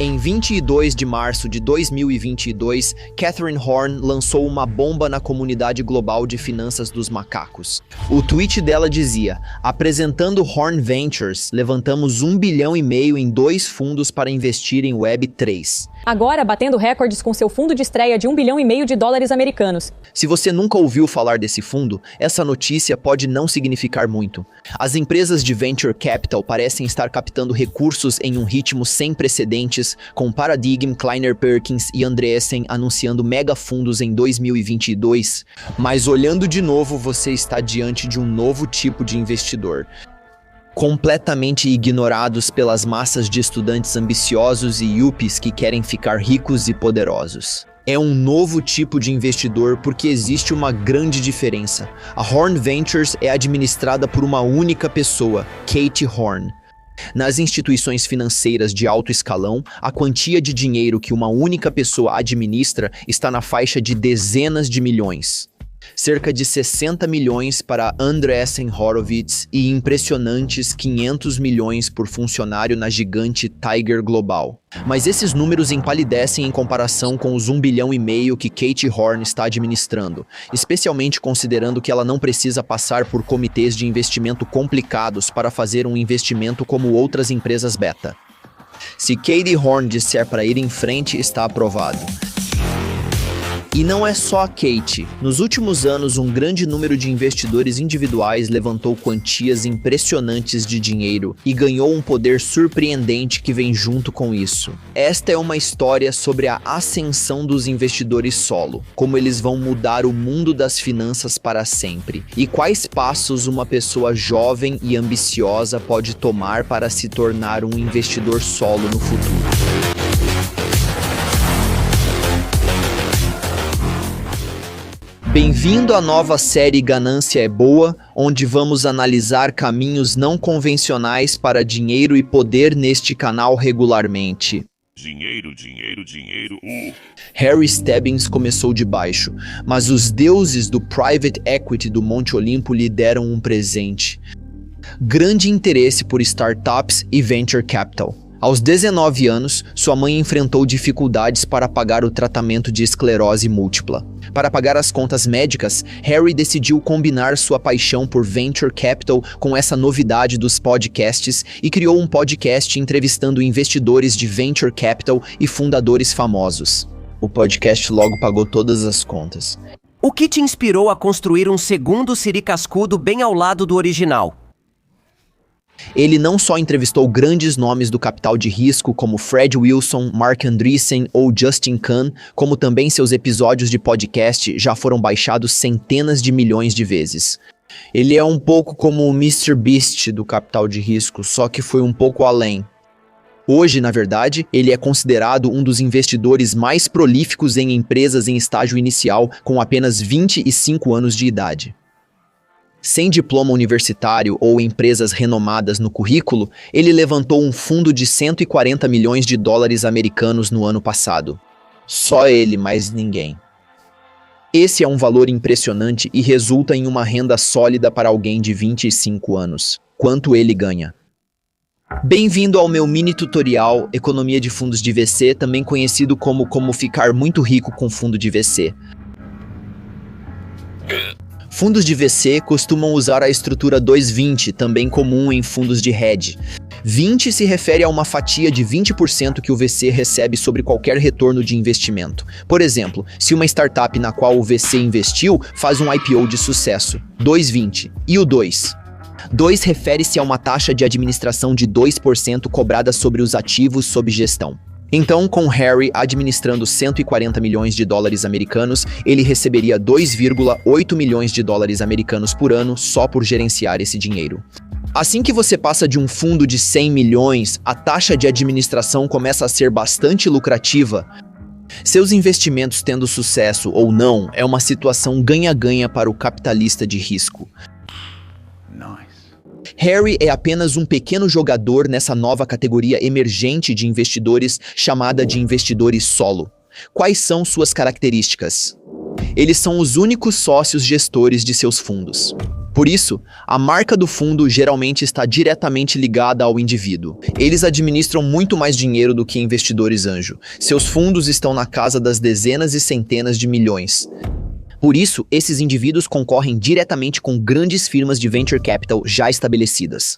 Em 22 de março de 2022, Catherine Horn lançou uma bomba na comunidade global de finanças dos macacos. O tweet dela dizia: apresentando Horn Ventures, levantamos 1,5 bilhão em 2 fundos para investir em Web3. Agora batendo recordes com seu fundo de estreia de 1,5 bilhão de dólares americanos. Se você nunca ouviu falar desse fundo, essa notícia pode não significar muito. As empresas de Venture Capital parecem estar captando recursos em um ritmo sem precedentes, com Paradigm, Kleiner Perkins e Andreessen anunciando mega fundos em 2022. Mas olhando de novo, você está diante de um novo tipo de investidor. Completamente ignorados pelas massas de estudantes ambiciosos e yuppies que querem ficar ricos e poderosos. É um novo tipo de investidor porque existe uma grande diferença. A Horn Ventures é administrada por uma única pessoa, Katie Horn. Nas instituições financeiras de alto escalão, a quantia de dinheiro que uma única pessoa administra está na faixa de dezenas de milhões. Cerca de 60 milhões para Andreessen Horowitz e impressionantes 500 milhões por funcionário na gigante Tiger Global. Mas esses números empalidecem em comparação com os 1,5 bilhão que Katie Horn está administrando, especialmente considerando que ela não precisa passar por comitês de investimento complicados para fazer um investimento como outras empresas beta. Se Katie Horn disser para ir em frente, está aprovado. E não é só a Kate. Nos últimos anos, um grande número de investidores individuais levantou quantias impressionantes de dinheiro e ganhou um poder surpreendente que vem junto com isso. Esta é uma história sobre a ascensão dos investidores solo, como eles vão mudar o mundo das finanças para sempre, e quais passos uma pessoa jovem e ambiciosa pode tomar para se tornar um investidor solo no futuro. Bem-vindo à nova série Ganância é Boa, onde vamos analisar caminhos não convencionais para dinheiro e poder neste canal regularmente. Dinheiro. Harry Stebbins começou de baixo, mas os deuses do private equity do Monte Olimpo lhe deram um presente: grande interesse por startups e venture capital. Aos 19 anos, sua mãe enfrentou dificuldades para pagar o tratamento de esclerose múltipla. Para pagar as contas médicas, Harry decidiu combinar sua paixão por venture capital com essa novidade dos podcasts e criou um podcast entrevistando investidores de venture capital e fundadores famosos. O podcast logo pagou todas as contas. O que te inspirou a construir um segundo Siri Cascudo bem ao lado do original? Ele não só entrevistou grandes nomes do capital de risco como Fred Wilson, Marc Andreessen ou Justin Kan, como também seus episódios de podcast já foram baixados centenas de milhões de vezes. Ele é um pouco como o Mr. Beast do capital de risco, só que foi um pouco além. Hoje, na verdade, ele é considerado um dos investidores mais prolíficos em empresas em estágio inicial com apenas 25 anos de idade. Sem diploma universitário ou empresas renomadas no currículo, ele levantou um fundo de 140 milhões de dólares americanos no ano passado. Só ele, mais ninguém. Esse é um valor impressionante e resulta em uma renda sólida para alguém de 25 anos. Quanto ele ganha? Bem-vindo ao meu mini tutorial Economia de Fundos de VC, também conhecido como ficar muito rico com fundo de VC. Fundos de VC costumam usar a estrutura 2/20, também comum em fundos de hedge. 20 se refere a uma fatia de 20% que o VC recebe sobre qualquer retorno de investimento. Por exemplo, se uma startup na qual o VC investiu faz um IPO de sucesso, 2/20. E o 2? 2 refere-se a uma taxa de administração de 2% cobrada sobre os ativos sob gestão. Então, com Harry administrando 140 milhões de dólares americanos, ele receberia 2,8 milhões de dólares americanos por ano só por gerenciar esse dinheiro. Assim que você passa de um fundo de 100 milhões, a taxa de administração começa a ser bastante lucrativa. Seus investimentos tendo sucesso ou não, é uma situação ganha-ganha para o capitalista de risco. Harry é apenas um pequeno jogador nessa nova categoria emergente de investidores chamada de investidores solo. Quais são suas características? Eles são os únicos sócios gestores de seus fundos. Por isso, a marca do fundo geralmente está diretamente ligada ao indivíduo. Eles administram muito mais dinheiro do que investidores anjo. Seus fundos estão na casa das dezenas e centenas de milhões. Por isso, esses indivíduos concorrem diretamente com grandes firmas de venture capital já estabelecidas.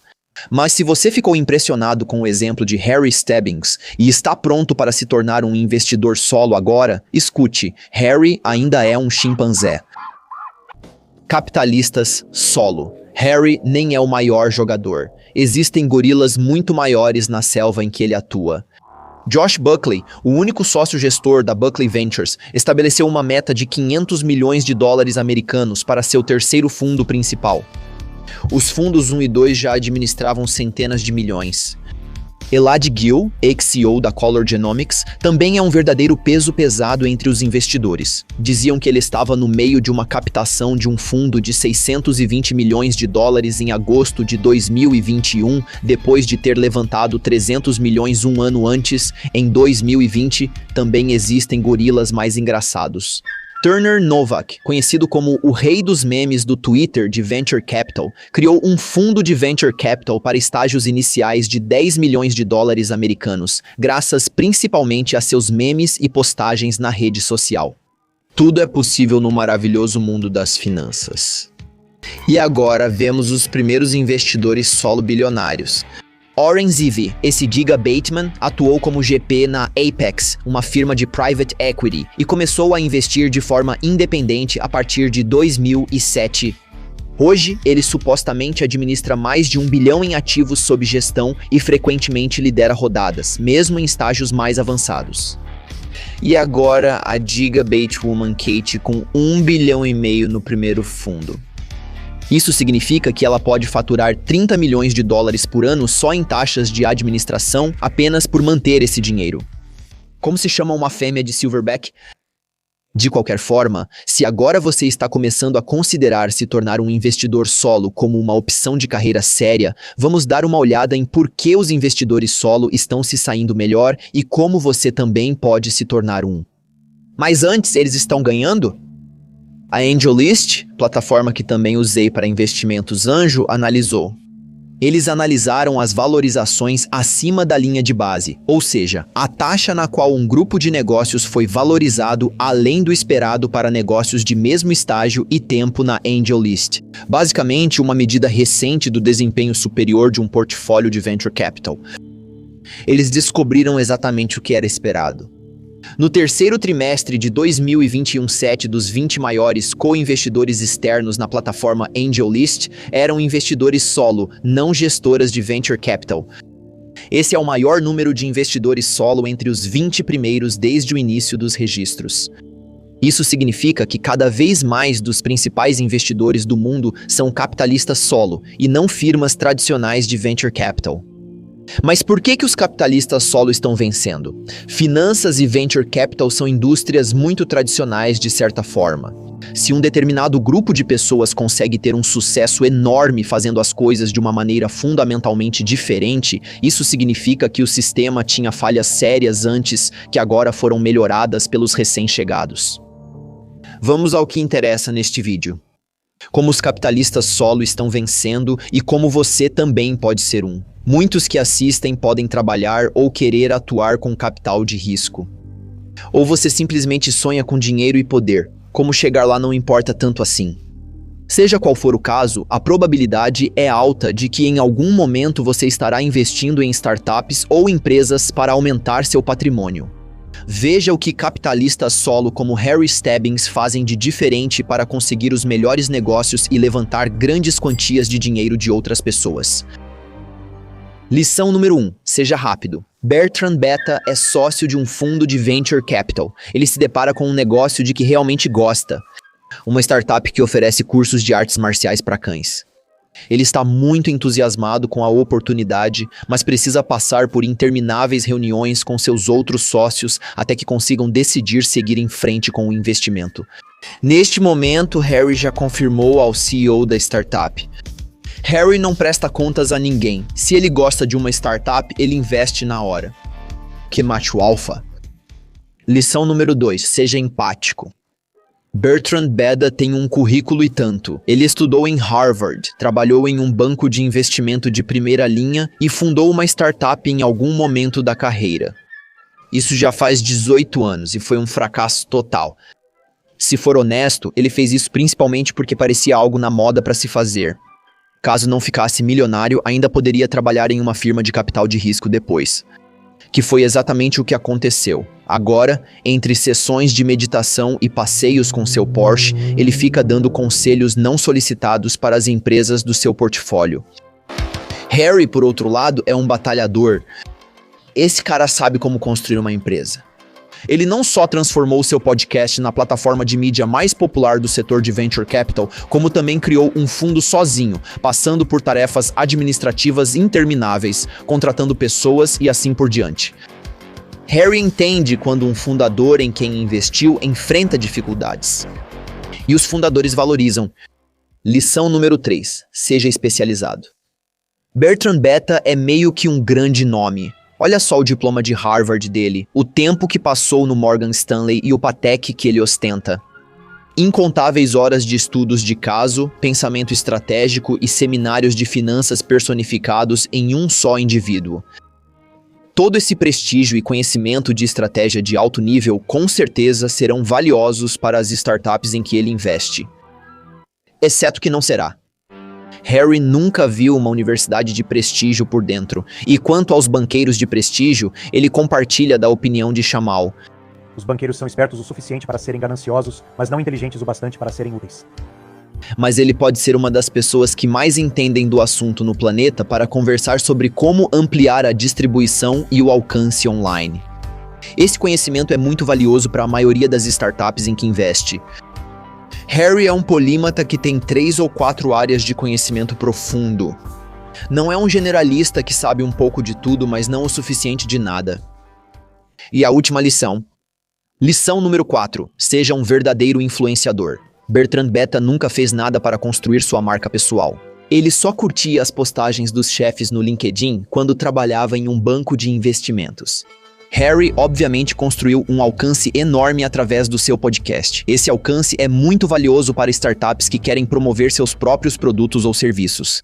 Mas se você ficou impressionado com o exemplo de Harry Stebbings e está pronto para se tornar um investidor solo agora, escute, Harry ainda é um chimpanzé. Capitalistas solo. Harry nem é o maior jogador. Existem gorilas muito maiores na selva em que ele atua. Josh Buckley, o único sócio-gestor da Buckley Ventures, estabeleceu uma meta de 500 milhões de dólares americanos para seu terceiro fundo principal. Os fundos 1 e 2 já administravam centenas de milhões. Elad Gil, ex-CEO da Color Genomics, também é um verdadeiro peso pesado entre os investidores. Diziam que ele estava no meio de uma captação de um fundo de 620 milhões de dólares em agosto de 2021, depois de ter levantado 300 milhões um ano antes, em 2020. Também existem gorilas mais engraçados. Turner Novak, conhecido como o rei dos memes do Twitter de Venture Capital, criou um fundo de Venture Capital para estágios iniciais de 10 milhões de dólares americanos, graças principalmente a seus memes e postagens na rede social. Tudo é possível no maravilhoso mundo das finanças. E agora vemos os primeiros investidores solo bilionários. Oren Zivi, esse Giga Bateman, atuou como GP na Apex, uma firma de private equity, e começou a investir de forma independente a partir de 2007. Hoje, ele supostamente administra mais de 1 bilhão em ativos sob gestão e frequentemente lidera rodadas, mesmo em estágios mais avançados. E agora a Giga Batewoman Kate com 1,5 bilhão no primeiro fundo. Isso significa que ela pode faturar 30 milhões de dólares por ano só em taxas de administração apenas por manter esse dinheiro. Como se chama uma fêmea de Silverback? De qualquer forma, se agora você está começando a considerar se tornar um investidor solo como uma opção de carreira séria, vamos dar uma olhada em por que os investidores solo estão se saindo melhor e como você também pode se tornar um. Mas antes, eles estão ganhando? A AngelList, plataforma que também usei para investimentos anjo, analisou. Eles analisaram as valorizações acima da linha de base, ou seja, a taxa na qual um grupo de negócios foi valorizado além do esperado para negócios de mesmo estágio e tempo na AngelList. Basicamente, uma medida recente do desempenho superior de um portfólio de venture capital. Eles descobriram exatamente o que era esperado. No terceiro trimestre de 2021, 7 dos 20 maiores co-investidores externos na plataforma AngelList eram investidores solo, não gestoras de venture capital. Esse é o maior número de investidores solo entre os 20 primeiros desde o início dos registros. Isso significa que cada vez mais dos principais investidores do mundo são capitalistas solo, e não firmas tradicionais de venture capital. Mas por que os capitalistas solo estão vencendo? Finanças e venture capital são indústrias muito tradicionais de certa forma. Se um determinado grupo de pessoas consegue ter um sucesso enorme fazendo as coisas de uma maneira fundamentalmente diferente, isso significa que o sistema tinha falhas sérias antes que agora foram melhoradas pelos recém-chegados. Vamos ao que interessa neste vídeo. Como os capitalistas solo estão vencendo e como você também pode ser um. Muitos que assistem podem trabalhar ou querer atuar com capital de risco. Ou você simplesmente sonha com dinheiro e poder, como chegar lá não importa tanto assim. Seja qual for o caso, a probabilidade é alta de que em algum momento você estará investindo em startups ou empresas para aumentar seu patrimônio. Veja o que capitalistas solo como Harry Stebbings fazem de diferente para conseguir os melhores negócios e levantar grandes quantias de dinheiro de outras pessoas. Lição número 1. Seja rápido. Bertrand Betta é sócio de um fundo de venture capital. Ele se depara com um negócio de que realmente gosta. Uma startup que oferece cursos de artes marciais para cães. Ele está muito entusiasmado com a oportunidade, mas precisa passar por intermináveis reuniões com seus outros sócios até que consigam decidir seguir em frente com o investimento. Neste momento, Harry já confirmou ao CEO da startup. Harry não presta contas a ninguém. Se ele gosta de uma startup, ele investe na hora. Que macho alfa. Lição número 2. Seja empático. Bertrand Beda tem um currículo e tanto. Ele estudou em Harvard, trabalhou em um banco de investimento de primeira linha e fundou uma startup em algum momento da carreira. Isso já faz 18 anos e foi um fracasso total. Se for honesto, ele fez isso principalmente porque parecia algo na moda para se fazer. Caso não ficasse milionário, ainda poderia trabalhar em uma firma de capital de risco depois. Que foi exatamente o que aconteceu. Agora, entre sessões de meditação e passeios com seu Porsche, ele fica dando conselhos não solicitados para as empresas do seu portfólio. Harry, por outro lado, é um batalhador. Esse cara sabe como construir uma empresa. Ele não só transformou seu podcast na plataforma de mídia mais popular do setor de Venture Capital, como também criou um fundo sozinho, passando por tarefas administrativas intermináveis, contratando pessoas e assim por diante. Harry entende quando um fundador em quem investiu enfrenta dificuldades. E os fundadores valorizam. Lição número 3. Seja especializado. Bertrand Beta é meio que um grande nome. Olha só o diploma de Harvard dele, o tempo que passou no Morgan Stanley e o Patek que ele ostenta. Incontáveis horas de estudos de caso, pensamento estratégico e seminários de finanças personificados em um só indivíduo. Todo esse prestígio e conhecimento de estratégia de alto nível com certeza serão valiosos para as startups em que ele investe. Exceto que não será. Harry nunca viu uma universidade de prestígio por dentro, e quanto aos banqueiros de prestígio, ele compartilha da opinião de Chamal. Os banqueiros são espertos o suficiente para serem gananciosos, mas não inteligentes o bastante para serem úteis. Mas ele pode ser uma das pessoas que mais entendem do assunto no planeta para conversar sobre como ampliar a distribuição e o alcance online. Esse conhecimento é muito valioso para a maioria das startups em que investe. Harry é um polímata que tem 3 ou 4 áreas de conhecimento profundo. Não é um generalista que sabe um pouco de tudo, mas não o suficiente de nada. E a última lição. Lição número 4. Seja um verdadeiro influenciador. Bertrand Beta nunca fez nada para construir sua marca pessoal. Ele só curtia as postagens dos chefes no LinkedIn quando trabalhava em um banco de investimentos. Harry, obviamente, construiu um alcance enorme através do seu podcast. Esse alcance é muito valioso para startups que querem promover seus próprios produtos ou serviços.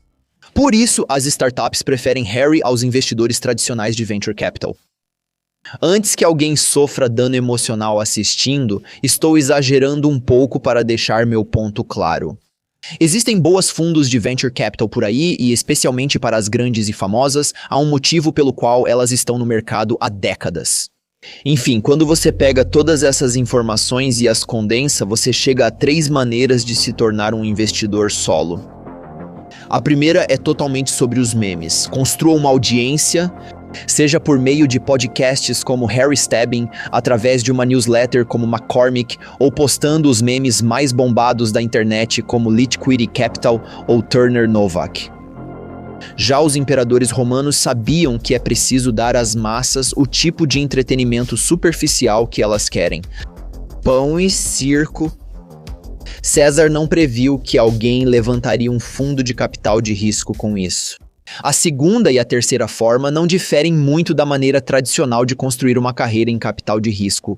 Por isso, as startups preferem Harry aos investidores tradicionais de Venture Capital. Antes que alguém sofra dano emocional assistindo, estou exagerando um pouco para deixar meu ponto claro. Existem boas fundos de Venture Capital por aí e, especialmente para as grandes e famosas, há um motivo pelo qual elas estão no mercado há décadas. Enfim, quando você pega todas essas informações e as condensa, você chega a 3 maneiras de se tornar um investidor solo. A primeira é totalmente sobre os memes. Construa uma audiência, seja por meio de podcasts como Harry Stebbing, através de uma newsletter como McCormick, ou postando os memes mais bombados da internet como Liquidity Capital ou Turner Novak. Já os imperadores romanos sabiam que é preciso dar às massas o tipo de entretenimento superficial que elas querem. Pão e circo. César não previu que alguém levantaria um fundo de capital de risco com isso. A segunda e a terceira forma não diferem muito da maneira tradicional de construir uma carreira em capital de risco.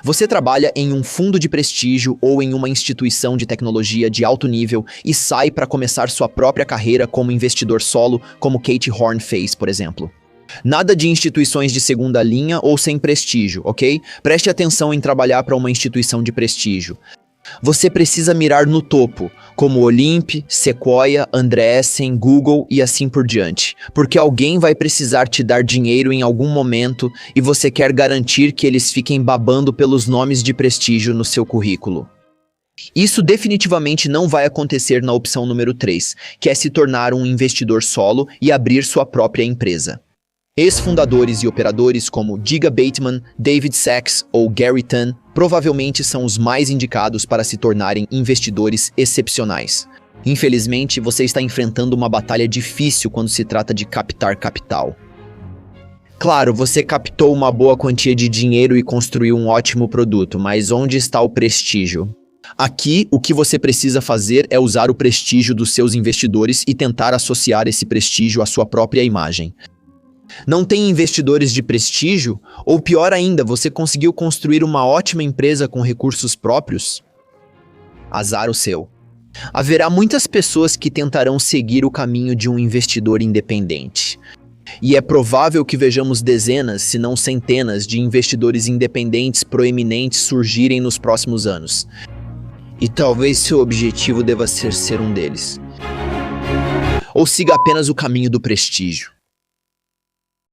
Você trabalha em um fundo de prestígio ou em uma instituição de tecnologia de alto nível e sai para começar sua própria carreira como investidor solo, como Kate Horn fez, por exemplo. Nada de instituições de segunda linha ou sem prestígio, ok? Preste atenção em trabalhar para uma instituição de prestígio. Você precisa mirar no topo, como Olymp, Sequoia, Andreessen, Google e assim por diante, porque alguém vai precisar te dar dinheiro em algum momento e você quer garantir que eles fiquem babando pelos nomes de prestígio no seu currículo. Isso definitivamente não vai acontecer na opção número 3, que é se tornar um investidor solo e abrir sua própria empresa. Ex-fundadores e operadores como Giga Bateman, David Sachs ou Gary Tan provavelmente são os mais indicados para se tornarem investidores excepcionais. Infelizmente, você está enfrentando uma batalha difícil quando se trata de captar capital. Claro, você captou uma boa quantia de dinheiro e construiu um ótimo produto, mas onde está o prestígio? Aqui, o que você precisa fazer é usar o prestígio dos seus investidores e tentar associar esse prestígio à sua própria imagem. Não tem investidores de prestígio? Ou pior ainda, você conseguiu construir uma ótima empresa com recursos próprios? azar o seu. Haverá muitas pessoas que tentarão seguir o caminho de um investidor independente. E é provável que vejamos dezenas, se não centenas, de investidores independentes proeminentes surgirem nos próximos anos. E talvez seu objetivo deva ser um deles. Ou siga apenas o caminho do prestígio.